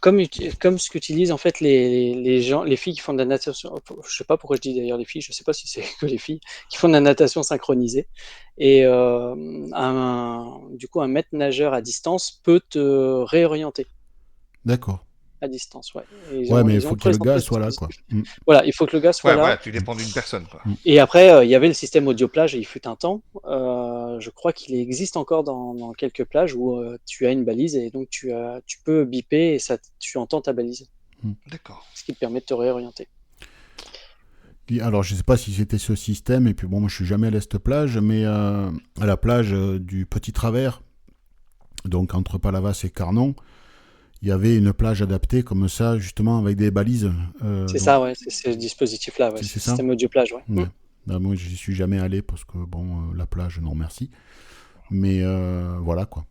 comme ce qu'utilisent en fait les filles qui font de la natation, je sais pas pourquoi je dis d'ailleurs les filles, je sais pas si c'est que les filles qui font de la natation synchronisée, et du coup un maître nageur à distance peut te réorienter.
D'accord.
À distance, ouais.
Mais il faut que le gars soit là, quoi.
Voilà, il faut que le gars soit là.
Voilà, tu dépends d'une personne, quoi.
Et après, il y avait le système audio plage, et il fut un temps. Je crois qu'il existe encore dans quelques plages où tu as une balise, et donc tu peux biper et tu entends ta balise.
D'accord.
Ce qui te permet de te réorienter.
Alors, je ne sais pas si c'était ce système, et puis bon, moi je suis jamais à l'Est plage, mais à la plage du Petit Travers, donc entre Palavas et Carnon, il y avait une plage adaptée comme ça, justement, avec des balises.
C'est ça, ouais, c'est ce dispositif-là, ouais, c'est le système audio plage, ouais.
Moi, je n'y suis jamais allé parce que, la plage, non, merci. Mais voilà, quoi.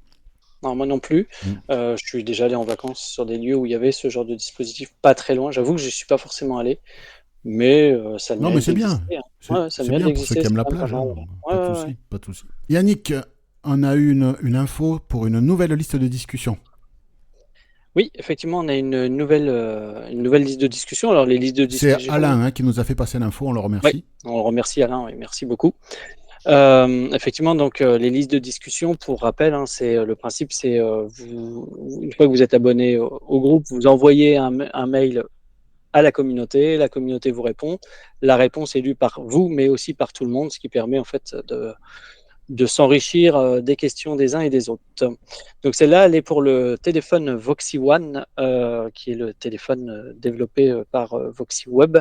Non, moi non plus. Je suis déjà allé en vacances sur des lieux où il y avait ce genre de dispositif pas très loin. J'avoue que je ne suis pas forcément allé, mais ça mérite.
Non, mais c'est bien.
C'est bien pour
ceux qui aiment la plage. Pas de souci. Yannick, on a eu une info pour une nouvelle liste de discussion.
Oui, effectivement, on a une nouvelle liste de discussion. Alors, les listes de discussion...
C'est Alain qui nous a fait passer l'info, on le remercie.
Oui, on remercie Alain, oui, merci beaucoup. Effectivement, donc les listes de discussion, pour rappel, c'est le principe, c'est une fois que vous êtes abonné au groupe, vous envoyez un mail à la communauté vous répond. La réponse est lue par vous, mais aussi par tout le monde, ce qui permet en fait de s'enrichir des questions des uns et des autres. Donc celle-là, elle est pour le téléphone Voxy One, qui est le téléphone développé par Voxy Web.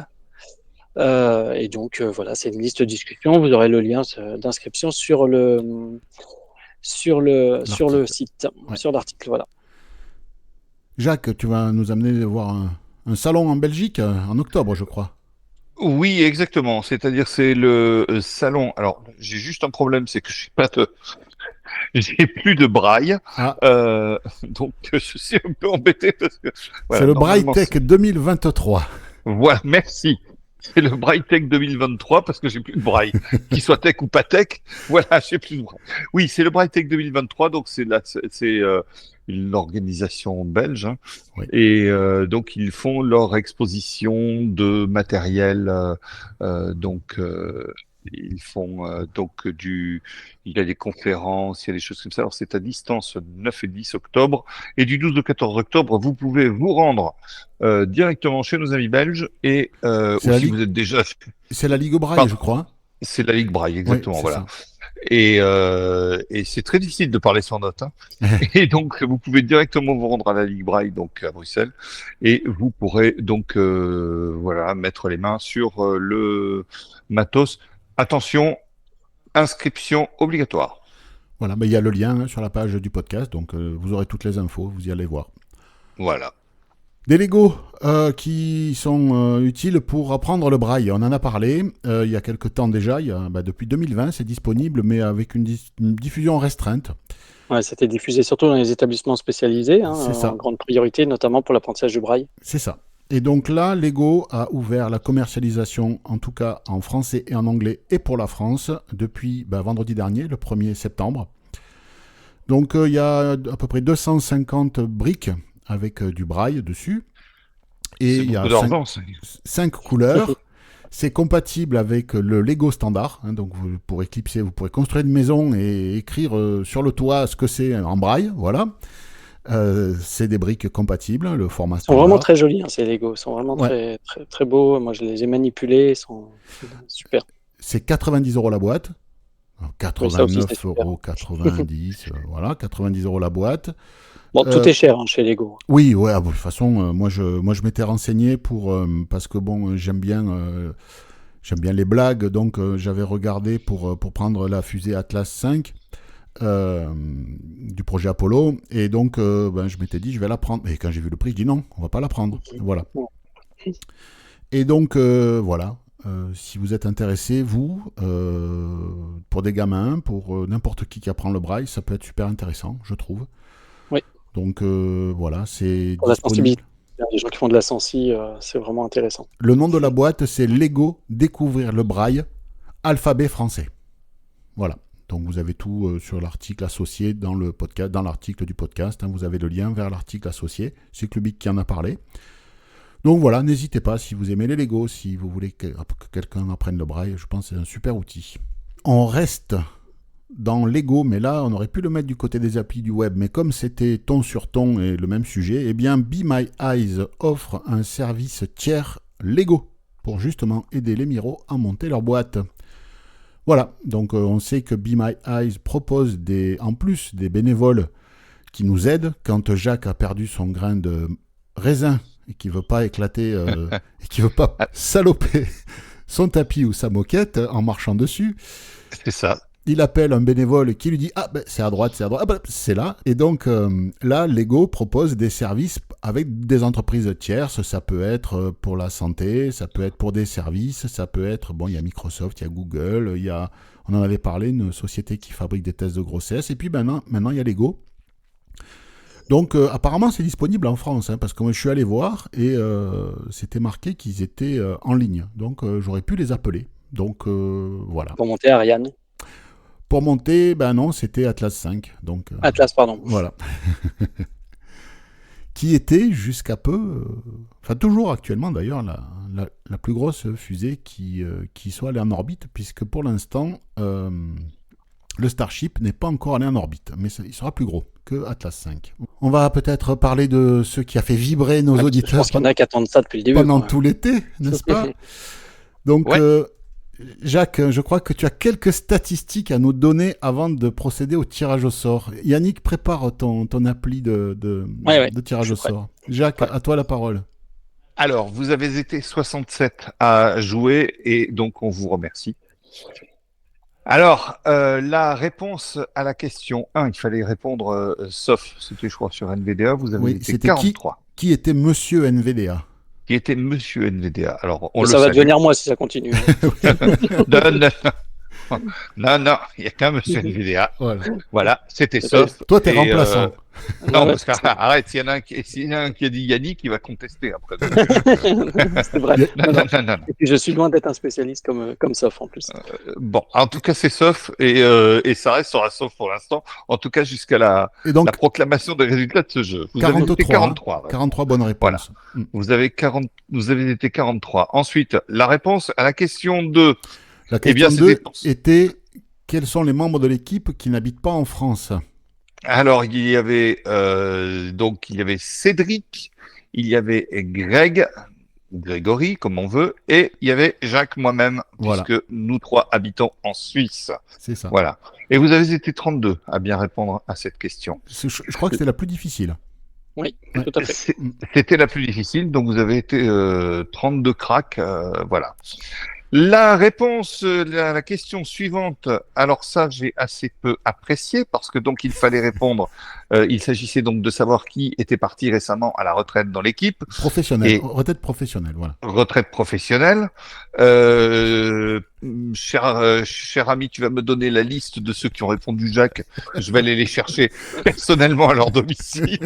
Et donc voilà, c'est une liste de discussion. Vous aurez le lien d'inscription sur le site, sur l'article. Voilà.
Jacques, tu vas nous amener voir un salon en Belgique en octobre, je crois.
Oui, exactement. C'est-à-dire, c'est le salon. Alors, j'ai juste un problème, c'est que j'ai plus de braille. Donc, je suis un peu embêté parce que.
Voilà, c'est le Braille Tech 2023.
Voilà, merci. C'est le Braille Tech 2023 parce que j'ai plus de braille. Qu'il soit tech ou pas tech, voilà, j'ai plus de braille. Oui, c'est le Braille Tech 2023, donc c'est une organisation belge, hein.
Oui.
Et donc ils font leur exposition de matériel. Ils font il y a des conférences, il y a des choses comme ça. Alors c'est à distance le 9 et 10 octobre. Et du 12 au 14 octobre, vous pouvez vous rendre directement chez nos amis belges. Et
C'est
ou
la
si
Ligue,
vous êtes déjà...
c'est la Ligue Braille,
Pardon,
je crois.
c'est la Ligue Braille,
Oui,
exactement,
c'est
voilà.
ça.
Et c'est très difficile de parler sans notes, hein. Et donc, vous pouvez directement vous rendre à la Ligue Braille, donc à Bruxelles, et vous pourrez donc voilà, mettre les mains sur le matos. Attention, inscription obligatoire.
Voilà, mais il y a le lien sur la page du podcast, donc vous aurez toutes les infos, vous y allez voir.
Voilà.
Des Legos qui sont utiles pour apprendre le braille. On en a parlé il y a quelques temps déjà. Depuis 2020, c'est disponible, mais avec une diffusion restreinte.
Ouais, c'était diffusé surtout dans les établissements spécialisés, hein,
C'est ça.
en grande priorité, notamment pour l'apprentissage du braille.
C'est ça. Et donc là, Lego a ouvert la commercialisation, en tout cas en français et en anglais, et pour la France, depuis vendredi dernier, le 1er septembre. Donc il y a à peu près 250 briques avec du braille dessus. Et
C'est
il y a
beaucoup d'argent, ça.
5 couleurs. C'est compatible avec le Lego standard. Donc vous pourrez clipser, vous pourrez construire une maison et écrire sur le toit ce que c'est en braille. Voilà. C'est des briques compatibles, le format
Ils sont
standard.
vraiment très jolis, hein, ces Lego. Ils sont vraiment
Ouais.
très, très, très beaux. Moi, je les ai manipulés. Ils sont super.
C'est 90 € la boîte.
Oui, ça aussi, c'est super.
89,90 €, voilà, 90 € la boîte.
Bon, tout est cher, hein, chez Lego.
Oui, ouais, de toute façon, moi je m'étais renseigné parce que bon, j'aime bien les blagues, donc j'avais regardé pour prendre la fusée Atlas 5 du projet Apollo, et donc je m'étais dit je vais la prendre. Et quand j'ai vu le prix, je dis non, on va pas la prendre. Voilà. Et donc voilà. Si vous êtes intéressé, vous, pour des gamins, pour n'importe qui apprend le braille, ça peut être super intéressant, je trouve.
Oui.
Donc voilà, c'est
Pour la
disponible.
sensibilité, les gens qui font de la sensi, c'est vraiment intéressant.
Le nom de la boîte, c'est Lego Découvrir le braille, alphabet français. Voilà. Donc vous avez tout sur l'article associé dans le podcast, dans l'article du podcast. Vous avez le lien vers l'article associé. C'est Clubic qui en a parlé. Donc voilà, n'hésitez pas si vous aimez les Lego, si vous voulez que quelqu'un apprenne le braille, je pense que c'est un super outil. On reste dans Lego, mais là on aurait pu le mettre du côté des applis du web, mais comme c'était ton sur ton et le même sujet, eh bien Be My Eyes offre un service tiers Lego pour justement aider les Miro à monter leur boîte. Voilà, donc on sait que Be My Eyes propose en plus des bénévoles qui nous aident quand Jacques a perdu son grain de raisin et qui veut pas éclater et qui veut pas saloper son tapis ou sa moquette en marchant dessus.
C'est ça.
Il appelle un bénévole qui lui dit c'est à droite, c'est là. Et donc là, Lego propose des services avec des entreprises tierces. Ça peut être pour la santé, ça peut être pour des services, ça peut être, il y a Microsoft, il y a Google, on en avait parlé, une société qui fabrique des tests de grossesse. Et puis maintenant il y a Lego. Donc apparemment c'est disponible en France, parce que moi je suis allé voir et c'était marqué qu'ils étaient en ligne. Donc j'aurais pu les appeler. Donc voilà.
Pour monter Ariane.
Pour monter, non, c'était Atlas 5. Donc,
Atlas, pardon.
Voilà. Qui était jusqu'à peu, toujours actuellement d'ailleurs, la plus grosse fusée qui soit allée en orbite, puisque pour l'instant, le Starship n'est pas encore allé en orbite, mais il sera plus gros que Atlas 5. On va peut-être parler de ce qui a fait vibrer nos auditeurs.
Je pense qu'il y en a qui attendent ça depuis le début.
Pendant tout l'été, n'est-ce pas? Donc, ouais. Jacques, je crois que tu as quelques statistiques à nous donner avant de procéder au tirage au sort. Yannick, prépare ton appli de tirage au sort. Jacques, à toi la parole.
Alors, vous avez été 67 à jouer et donc on vous remercie. Alors, la réponse à la question 1, il fallait répondre sauf, c'était je crois sur NVDA, vous avez été 43.
Qui était Monsieur NVDA?
Qui était Monsieur NVDA. Alors,
ça va devenir moi si ça continue.
Non, il y a qu'un monsieur NVDA.
Voilà.
Voilà, c'était
C'est
sauf.
Toi, t'es
Et,
remplaçant.
non,
Ouais,
parce que arrête, s'il y en a un qui a dit Yannick, il va contester après.
c'est vrai.
Il y a-
Non, non, non, non, non.
Et puis, je suis loin d'être un spécialiste comme Soph en plus.
Bon, en tout cas, c'est sauf et ça restera sauf pour l'instant. En tout cas, jusqu'à la
Et donc,
proclamation des résultats de ce jeu. Vous avez été
43.
43. Ouais.
43 bonnes réponses.
Vous avez été 43. Ensuite, la réponse à la question 2.
La
Eh bien,
question 2
c'était-
était quels sont les membres de l'équipe qui n'habitent pas en France?
Alors, il y avait Cédric, il y avait Grégory, comme on veut, et il y avait Jacques, moi-même,
Voilà.
puisque nous trois habitons en Suisse.
C'est ça.
Voilà. Et vous avez été 32 à bien répondre à cette question.
Je crois que c'était la plus difficile.
Oui,
Ouais.
tout à fait.
C'était la plus difficile, donc vous avez été 32 cracks, voilà. La réponse à la question suivante, alors ça j'ai assez peu apprécié parce que donc il fallait répondre, il s'agissait donc de savoir qui était parti récemment à la retraite dans l'équipe,
Professionnel.
Et-
Retraite professionnelle, voilà.
retraite professionnelle. Cher ami, tu vas me donner la liste de ceux qui ont répondu Jacques, je vais aller les chercher personnellement à leur domicile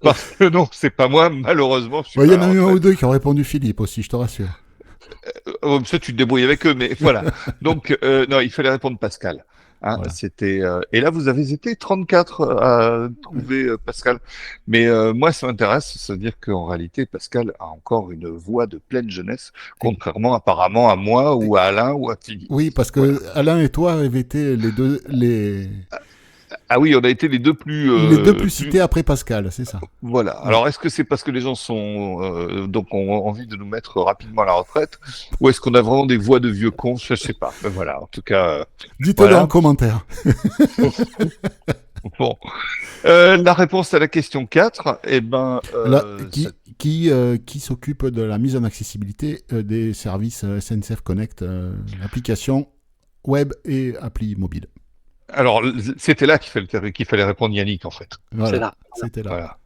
parce que non, c'est pas moi, malheureusement. Je suis
Il y
pas
en
à
a
la
eu un
retraite.
ou deux qui ont répondu Philippe aussi, je te rassure.
Ça, tu te débrouilles avec eux, mais voilà. Donc, non, il fallait répondre Pascal. Hein,
Voilà.
c'était et là, vous avez été 34 à trouver Pascal. Mais moi, ça m'intéresse, c'est-à-dire qu'en réalité, Pascal a encore une voix de pleine jeunesse, contrairement apparemment à moi ou à Alain ou à Philippe.
Oui, parce que
Voilà.
Alain et toi avez été les
Ah oui, on a été les deux plus
cités après Pascal, c'est ça.
Voilà. Alors, est-ce que c'est parce que les gens sont donc ont envie de nous mettre rapidement à la retraite, ou est-ce qu'on a vraiment des voix de vieux cons? Je sais pas. Mais voilà. En tout cas.
Dites-le
Voilà.
en commentaire.
Bon. La réponse à la question 4, eh ben,
Là, qui s'occupe de la mise en accessibilité des services SNCF Connect, l'application web et appli mobile.
alors, c'était là qu'il fallait répondre Yannick, en fait.
Voilà,
C'est là.
c'était là.
Voilà.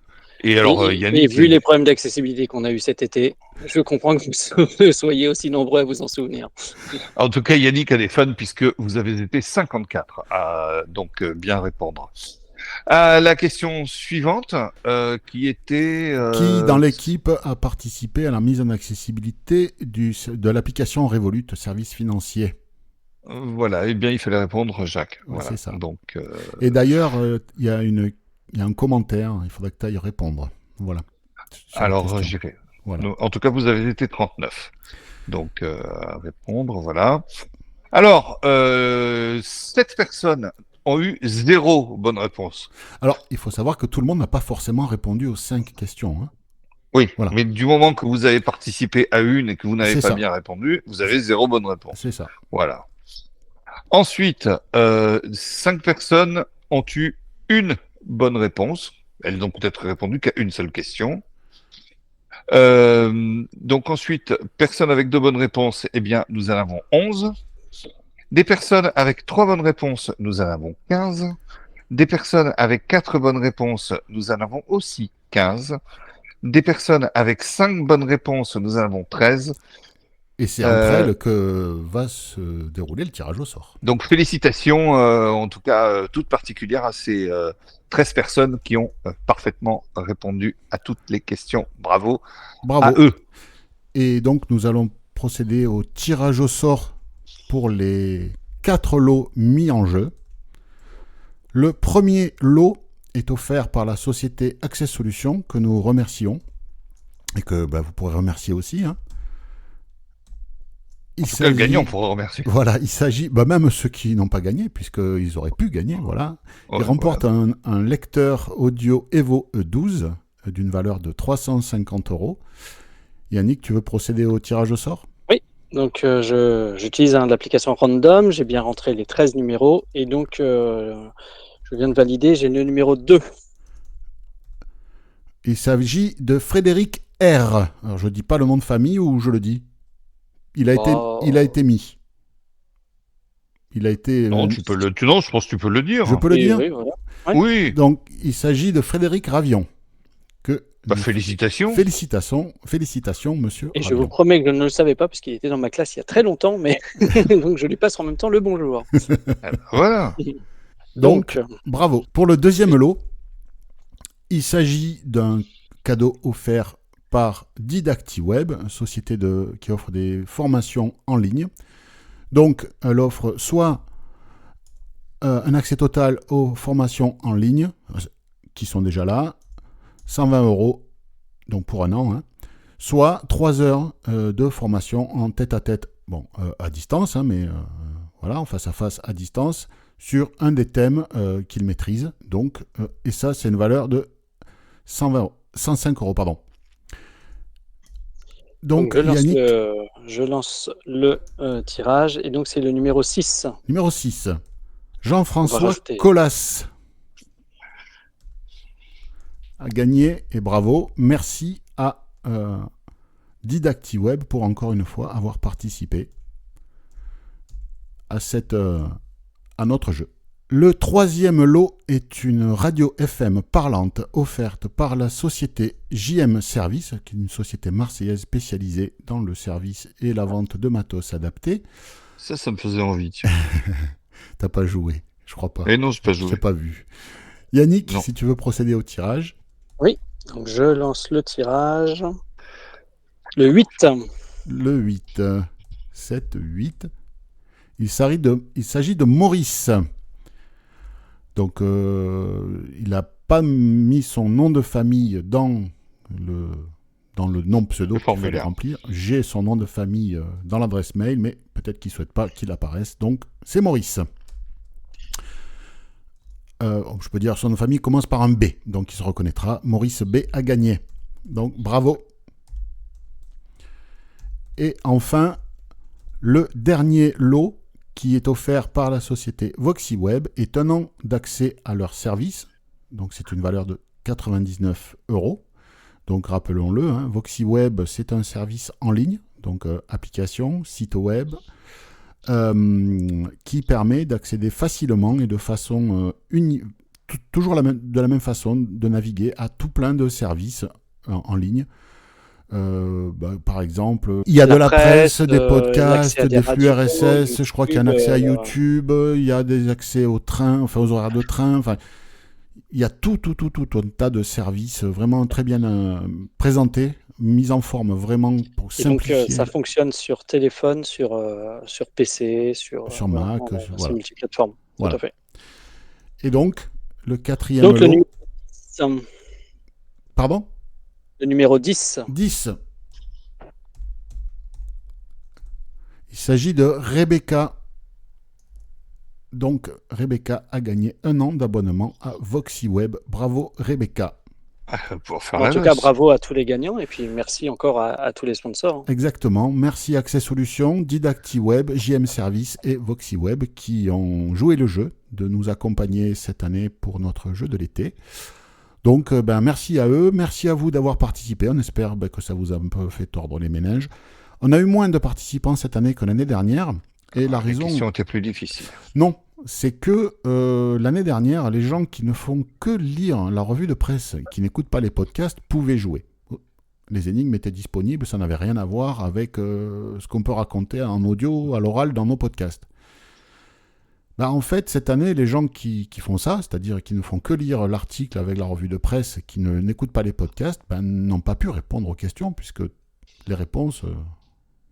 Et alors,
Et
Yannick.
vu les problèmes d'accessibilité qu'on a eu cet été, je comprends que vous soyez aussi nombreux à vous en souvenir.
En tout cas, Yannick a des fans puisque vous avez été 54 à donc bien répondre. La question suivante, qui était.
Qui, dans l'équipe, a participé à la mise en accessibilité de l'application Revolut, service financier.
Voilà, eh bien, il fallait répondre Jacques.
Ouais,
Voilà.
c'est ça.
Donc,
Et d'ailleurs, il y a un commentaire, il faudrait que tu ailles répondre. Voilà. Sur la
alors,
question.
j'irai.
Voilà.
En tout cas, vous avez été 39. Donc, à répondre, voilà. Alors, 7 personnes ont eu 0 bonne réponse.
Alors, il faut savoir que tout le monde n'a pas forcément répondu aux 5 questions. Hein.
Oui,
Voilà.
mais du moment que vous avez participé à une et que vous n'avez
C'est
pas
ça.
bien répondu, vous avez 0 bonne réponse.
C'est ça.
Voilà. Ensuite, 5 personnes ont eu une bonne réponse. Elles n'ont peut-être répondu qu'à une seule question. Donc ensuite, personnes avec 2 bonnes réponses, eh bien, nous en avons 11. Des personnes avec 3 bonnes réponses, nous en avons 15. Des personnes avec 4 bonnes réponses, nous en avons aussi 15. Des personnes avec 5 bonnes réponses, nous en avons 13.
Et c'est entre elles que va se dérouler le tirage au sort.
Donc félicitations, en tout cas toutes particulières à ces 13 personnes qui ont parfaitement répondu à toutes les questions. Bravo
Bravo.
à eux.
Et donc, nous allons procéder au tirage au sort pour les 4 lots mis en jeu. Le premier lot est offert par la société Access Solutions, que nous remercions, et que vous pourrez remercier aussi. Hein.
En tout cas, le gagnant, on pourrait remercier.
Voilà, il s'agit, même ceux qui n'ont pas gagné, puisqu'ils auraient pu gagner, voilà. Ils remportent un lecteur audio Evo E12 d'une valeur de 350 €. Yannick, tu veux procéder au tirage au sort?
Donc, j'utilise l'application Random, j'ai bien rentré les 13 numéros, et donc, je viens de valider, j'ai le numéro 2.
Il s'agit de Frédéric R. Alors, je ne dis pas le nom de famille ou je le dis? Il a été mis. Il a été...
Non, non, je pense que tu peux le dire.
Je peux le dire?
Oui, voilà.
Oui.
Donc, il s'agit de Frédéric Ravion, que
Félicitations.
Félicitations, monsieur.
Et je vous promets que je ne le savais pas, puisqu'il était dans ma classe il y a très longtemps, mais donc je lui passe en même temps le bonjour.
Voilà.
Donc, bravo. Pour le deuxième lot, il s'agit d'un cadeau offert par DidactiWeb, une société qui offre des formations en ligne. Donc, elle offre soit un accès total aux formations en ligne, qui sont déjà là, 120 €, donc pour un an, soit 3 heures de formation en tête-à-tête, à distance, mais voilà, en face-à-face à distance, sur un des thèmes qu'il maîtrise. Donc, et ça, c'est une valeur de 105 €, pardon. Donc
je lance le tirage, et donc c'est le numéro 6.
Numéro 6, Jean-François Colas a gagné, et bravo. Merci à DidactiWeb pour encore une fois avoir participé à notre jeu. Le troisième lot est une radio FM parlante offerte par la société JM Service, qui est une société marseillaise spécialisée dans le service et la vente de matos adaptés.
Ça me faisait envie.
T'as pas joué, je crois pas.
Et non, j'ai pas joué.
J'ai pas vu. Yannick,
non.
Si tu veux procéder au tirage.
Oui, donc je lance le tirage. Le 8.
Le 8. 7, 8. Il s'agit de Maurice. Donc, il n'a pas mis son nom de famille dans le nom pseudo qu'il fallait remplir. J'ai son nom de famille dans l'adresse mail, mais peut-être qu'il ne souhaite pas qu'il apparaisse. Donc, c'est Maurice. Je peux dire son nom de famille commence par un B, donc il se reconnaîtra. Maurice B a gagné. Donc, bravo. Et enfin, le dernier lot qui est offert par la société VoxyWeb est un an d'accès à leur service. Donc, c'est une valeur de 99 €. Donc, rappelons-le, VoxyWeb, c'est un service en ligne, donc application, site web, qui permet d'accéder facilement et de façon toujours de la même façon de naviguer à tout plein de services en ligne. Par exemple, il y a de la presse, des podcasts, des flux RSS, je crois qu'il y a un accès à YouTube, il y a des accès aux trains, aux horaires de train, il y a tout un tas de services vraiment très bien présentés, mis en forme vraiment pour simplifier.
Donc ça fonctionne sur téléphone, sur PC, sur
Mac,
sur multiplateforme.
Voilà.
Tout à fait.
Et donc, le quatrième lot...
Le numéro 10.
Pardon ?
Le numéro 10.
10. Il s'agit de Rebecca. Donc, Rebecca a gagné 1 an d'abonnement à VoxyWeb. Bravo, Rebecca.
En tout cas, bravo à tous les gagnants, et puis merci encore à tous les sponsors.
Exactement. Merci Access Solutions, DidactiWeb, JM Service et VoxyWeb qui ont joué le jeu de nous accompagner cette année pour notre jeu de l'été. Donc, merci à eux, merci à vous d'avoir participé. On espère que ça vous a un peu fait tordre les méninges. On a eu moins de participants cette année que l'année dernière. Et la raison...
Les questions étaient plus difficiles.
Non, c'est que l'année dernière, les gens qui ne font que lire la revue de presse, qui n'écoutent pas les podcasts, pouvaient jouer. Les énigmes étaient disponibles, ça n'avait rien à voir avec ce qu'on peut raconter en audio, à l'oral, dans nos podcasts. En fait, cette année, les gens qui font ça, c'est-à-dire qui ne font que lire l'article avec la revue de presse, qui n'écoutent pas les podcasts, n'ont pas pu répondre aux questions, puisque les réponses,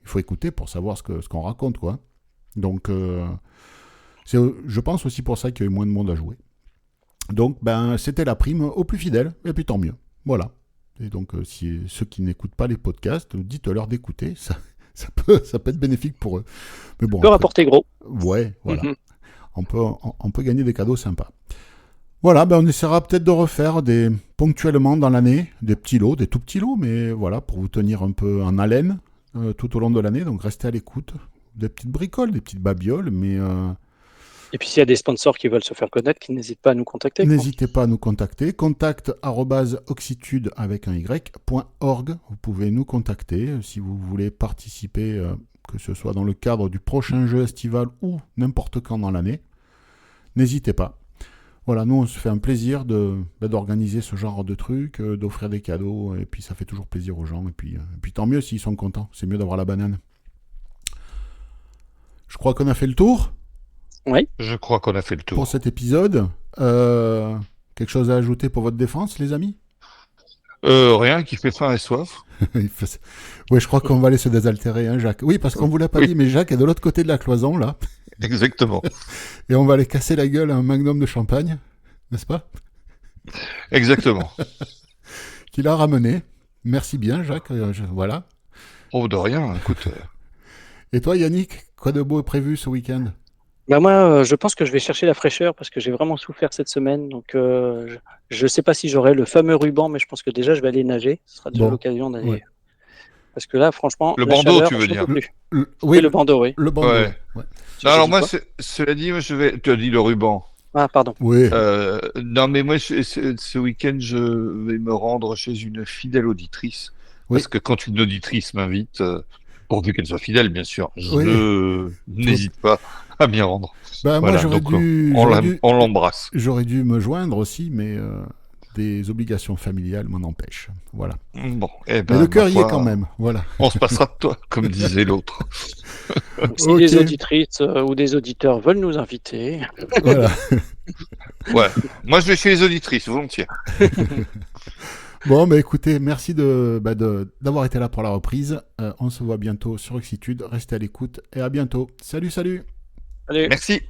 il faut écouter pour savoir ce qu'on raconte, quoi. Donc, c'est, je pense aussi pour ça qu'il y a eu moins de monde à jouer. Donc, c'était la prime aux plus fidèles, et puis tant mieux. Voilà. Et donc, si ceux qui n'écoutent pas les podcasts, dites-leur d'écouter, ça peut être bénéfique pour eux. Mais bon,
ça peut rapporter gros.
Ouais, voilà. On peut gagner des cadeaux sympas. Voilà, on essaiera peut-être de refaire ponctuellement dans l'année des petits lots, des tout petits lots, mais voilà, pour vous tenir un peu en haleine tout au long de l'année. Donc restez à l'écoute. Des petites bricoles, des petites babioles, mais...
Et puis s'il y a des sponsors qui veulent se faire connaître, qui n'hésitent pas à nous contacter.
N'hésitez pas à nous contacter. contact@oxitude.org. Vous pouvez nous contacter si vous voulez participer, que ce soit dans le cadre du prochain jeu estival ou n'importe quand dans l'année. N'hésitez pas. Voilà, nous on se fait un plaisir d'organiser ce genre de trucs, d'offrir des cadeaux, et puis ça fait toujours plaisir aux gens, et puis tant mieux s'ils sont contents, c'est mieux d'avoir la banane. Je crois qu'on a fait le tour
Oui.
Je crois qu'on a fait le
pour
tour.
cet épisode. Quelque chose à ajouter pour votre défense, les amis?
Rien qui fait faim et soif.
Oui, je crois qu'on va aller se désaltérer, hein, Jacques. Oui, parce qu'on vous l'a pas
Oui,
dit, mais Jacques est de l'autre côté de la cloison, là,
exactement.
et on va aller casser la gueule à un magnum de champagne, n'est-ce pas?
Exactement.
Qu'il a ramené. Merci bien, Jacques. Voilà.
Oh, de rien, écoute.
Et toi, Yannick, quoi de beau est prévu ce week-end?
Bah moi, je pense que je vais chercher la fraîcheur parce que j'ai vraiment souffert cette semaine. Donc, je ne sais pas si j'aurai le fameux ruban, mais je pense que déjà, je vais aller nager. Ce sera déjà
Bon,
l'occasion d'aller.
ouais.
Parce que là, franchement,
Le
la
bandeau,
chaleur,
tu veux
j'en peux
dire?
plus.
Oui,
Oui, le bandeau, oui.
le bandeau.
Ouais.
Ouais.
Non, alors
dit
moi,
quoi?
cela dit, moi, tu as dit le ruban.
Ah, pardon.
Oui.
Non, mais moi, ce week-end, je vais me rendre chez une fidèle auditrice.
Oui.
Parce que quand une auditrice m'invite, pourvu qu'elle soit fidèle, bien sûr,
Oui.
je n'hésite pas à m'y rendre.
Bah, moi,
Voilà, donc on l'embrasse.
j'aurais dû me joindre aussi, mais des obligations familiales m'en empêchent. Voilà.
Bon, eh
Mais
ben,
le cœur
ma
y est
foi,
quand même. Voilà.
on se passera de toi, comme disait l'autre.
Donc, si
Ok.
des auditrices ou des auditeurs veulent nous inviter,
Voilà.
Ouais, moi, je vais chez les auditrices, volontiers.
Bon, bah écoutez, merci d'avoir été là pour la reprise. On se voit bientôt sur Oxitude. Restez à l'écoute et à bientôt. Salut, salut!
allez.
Merci.